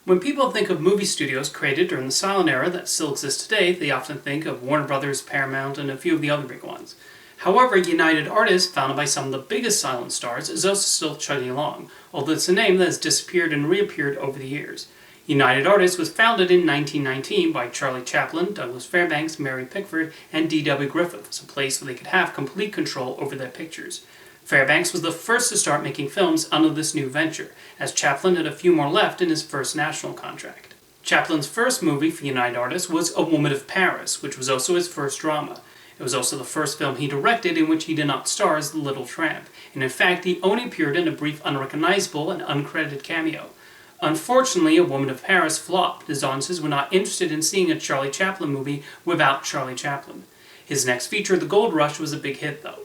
When people think of movie studios created during the silent era that still exists today, they often think of Warner Brothers, Paramount, and a few of the other big ones. However, United Artists, founded by some of the biggest silent stars, is also still chugging along, although it's a name that has disappeared and reappeared over the years. United Artists was founded in 1919 by Charlie Chaplin, Douglas Fairbanks, Mary Pickford, and D.W. Griffith as a place where they could have complete control over their pictures. Fairbanks was the first to start making films under this new venture, as Chaplin had a few more left in his first national contract. Chaplin's first movie for United Artists was A Woman of Paris, which was also his first drama. It was also the first film he directed in which he did not star as the Little Tramp, and in fact he only appeared in a brief unrecognizable and uncredited cameo. Unfortunately, A Woman of Paris flopped, as audiences were not interested in seeing a Charlie Chaplin movie without Charlie Chaplin. His next feature, The Gold Rush, was a big hit though.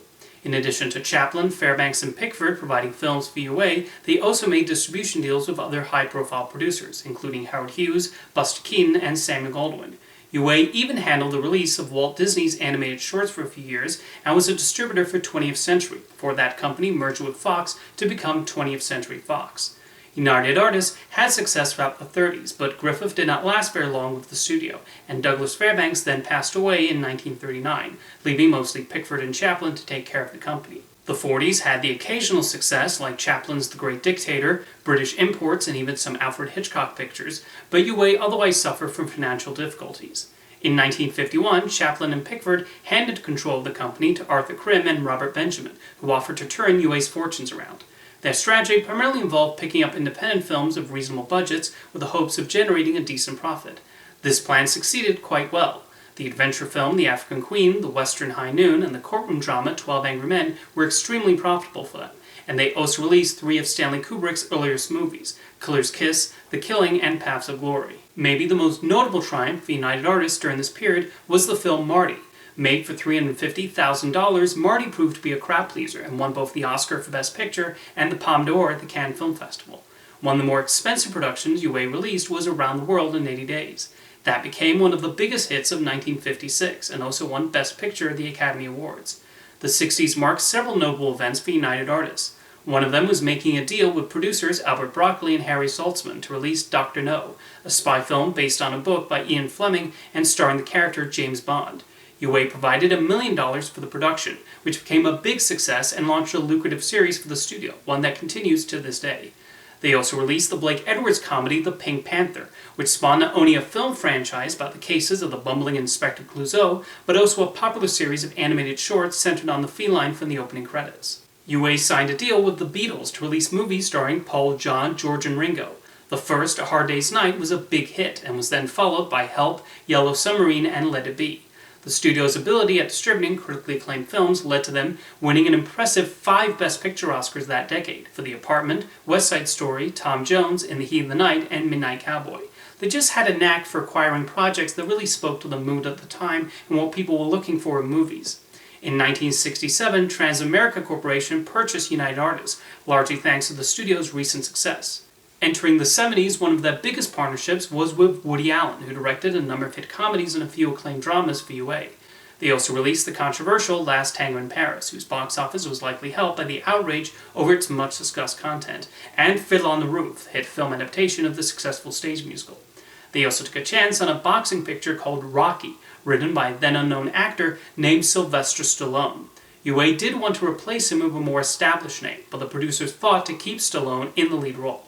In addition to Chaplin, Fairbanks, and Pickford providing films for UA, they also made distribution deals with other high-profile producers, including Howard Hughes, Buster Keaton, and Samuel Goldwyn. UA even handled the release of Walt Disney's animated shorts for a few years, and was a distributor for 20th Century, before that company merged with Fox to become 20th Century Fox. United Artists had success throughout the 30s, but Griffith did not last very long with the studio, and Douglas Fairbanks then passed away in 1939, leaving mostly Pickford and Chaplin to take care of the company. The 40s had the occasional success like Chaplin's The Great Dictator, British imports, and even some Alfred Hitchcock pictures, but UA otherwise suffered from financial difficulties. In 1951, Chaplin and Pickford handed control of the company to Arthur Krim and Robert Benjamin, who offered to turn UA's fortunes around. Their strategy primarily involved picking up independent films of reasonable budgets with the hopes of generating a decent profit. This plan succeeded quite well. The adventure film The African Queen, The Western High Noon, and the courtroom drama 12 Angry Men were extremely profitable for them, and they also released 3 of Stanley Kubrick's earliest movies, Killer's Kiss, The Killing, and Paths of Glory. Maybe the most notable triumph for United Artists during this period was the film Marty. Made for $350,000, Marty proved to be a crowd pleaser and won both the Oscar for Best Picture and the Palme d'Or at the Cannes Film Festival. One of the more expensive productions UA released was Around the World in 80 Days. That became one of the biggest hits of 1956 and also won Best Picture at the Academy Awards. The 60s marked several notable events for United Artists. One of them was making a deal with producers Albert Broccoli and Harry Saltzman to release Dr. No, a spy film based on a book by Ian Fleming and starring the character James Bond. UA provided $1 million for the production, which became a big success and launched a lucrative series for the studio, one that continues to this day. They also released the Blake Edwards comedy The Pink Panther, which spawned not only a film franchise about the cases of the bumbling Inspector Clouseau, but also a popular series of animated shorts centered on the feline from the opening credits. UA signed a deal with the Beatles to release movies starring Paul, John, George, and Ringo. The first, A Hard Day's Night, was a big hit and was then followed by Help, Yellow Submarine, and Let It Be. The studio's ability at distributing critically acclaimed films led to them winning an impressive 5 Best Picture Oscars that decade for The Apartment, West Side Story, Tom Jones, In the Heat of the Night, and Midnight Cowboy. They just had a knack for acquiring projects that really spoke to the mood at the time and what people were looking for in movies. In 1967, Transamerica Corporation purchased United Artists, largely thanks to the studio's recent success. Entering the 70s, one of their biggest partnerships was with Woody Allen, who directed a number of hit comedies and a few acclaimed dramas for UA. They also released the controversial Last Tango in Paris, whose box office was likely helped by the outrage over its much-discussed content, and Fiddler on the Roof, the hit film adaptation of the successful stage musical. They also took a chance on a boxing picture called Rocky, written by a then-unknown actor named Sylvester Stallone. UA did want to replace him with a more established name, but the producers fought to keep Stallone in the lead role.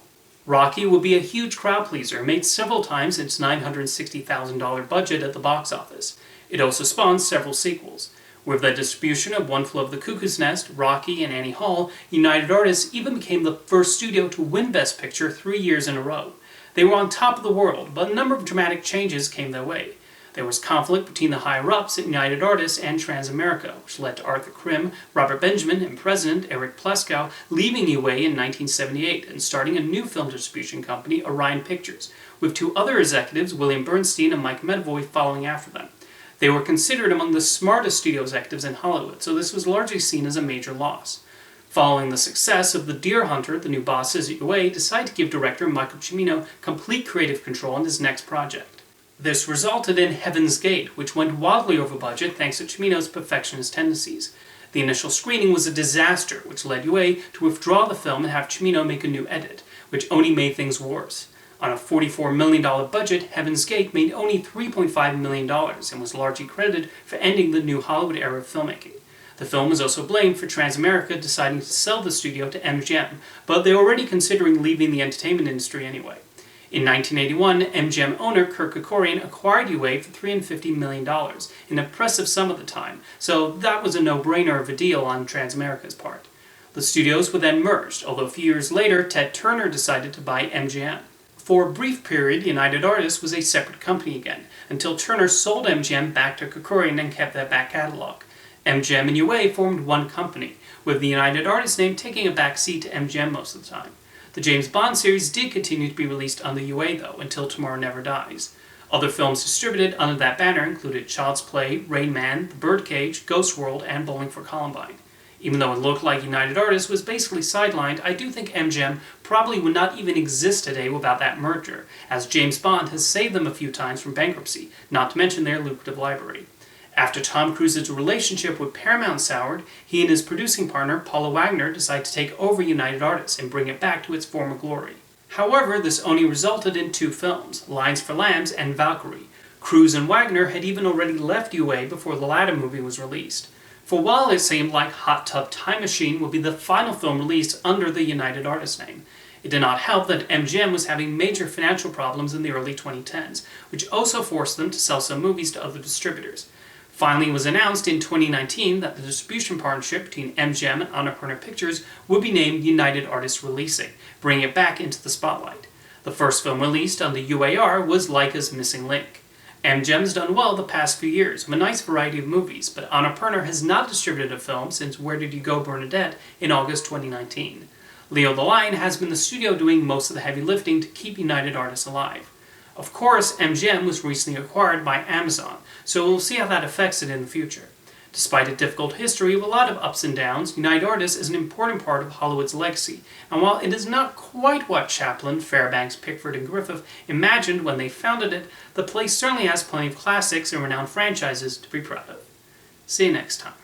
Rocky would be a huge crowd pleaser and made several times its $960,000 budget at the box office. It also spawned several sequels. With the distribution of One Flew Over the Cuckoo's Nest, Rocky, and Annie Hall, United Artists even became the first studio to win Best Picture 3 years in a row. They were on top of the world, but a number of dramatic changes came their way. There was conflict between the higher-ups at United Artists and Transamerica, which led to Arthur Krim, Robert Benjamin, and President Eric Pleskow leaving UA in 1978 and starting a new film distribution company, Orion Pictures, with 2 other executives, William Bernstein and Mike Medavoy, following after them. They were considered among the smartest studio executives in Hollywood, so this was largely seen as a major loss. Following the success of The Deer Hunter, the new bosses at UA decided to give director Michael Cimino complete creative control on his next project. This resulted in Heaven's Gate, which went wildly over budget thanks to Cimino's perfectionist tendencies. The initial screening was a disaster, which led UA to withdraw the film and have Cimino make a new edit, which only made things worse. On a $44 million budget, Heaven's Gate made only $3.5 million and was largely credited for ending the new Hollywood era of filmmaking. The film was also blamed for Transamerica deciding to sell the studio to MGM, but they were already considering leaving the entertainment industry anyway. In 1981, MGM owner Kirk Kerkorian acquired UA for $350 million, an impressive sum at the time, so that was a no-brainer of a deal on Transamerica's part. The studios were then merged, although a few years later Ted Turner decided to buy MGM. For a brief period, United Artists was a separate company again, until Turner sold MGM back to Kerkorian and kept that back catalog. MGM and UA formed one company, with the United Artists name taking a back seat to MGM most of the time. The James Bond series did continue to be released under UA though, until Tomorrow Never Dies. Other films distributed under that banner included Child's Play, Rain Man, The Birdcage, Ghost World, and Bowling for Columbine. Even though it looked like United Artists was basically sidelined, I do think MGM probably would not even exist today without that merger, as James Bond has saved them a few times from bankruptcy, not to mention their lucrative library. After Tom Cruise's relationship with Paramount soured, he and his producing partner, Paula Wagner, decided to take over United Artists and bring it back to its former glory. However, this only resulted in 2 films, Lines for Lambs and Valkyrie. Cruise and Wagner had even already left UA before the latter movie was released. For a while it seemed like Hot Tub Time Machine would be the final film released under the United Artists name. It did not help that MGM was having major financial problems in the early 2010s, which also forced them to sell some movies to other distributors. Finally, it was announced in 2019 that the distribution partnership between MGM and Annapurna Pictures would be named United Artists Releasing, bringing it back into the spotlight. The first film released on the UAR was Laika's Missing Link. MGM's done well the past few years, with a nice variety of movies, but Annapurna has not distributed a film since Where Did You Go, Bernadette in August 2019. Leo the Lion has been the studio doing most of the heavy lifting to keep United Artists alive. Of course, MGM was recently acquired by Amazon, so we'll see how that affects it in the future. Despite a difficult history with a lot of ups and downs, United Artists is an important part of Hollywood's legacy, and while it is not quite what Chaplin, Fairbanks, Pickford, and Griffith imagined when they founded it, the place certainly has plenty of classics and renowned franchises to be proud of. See you next time.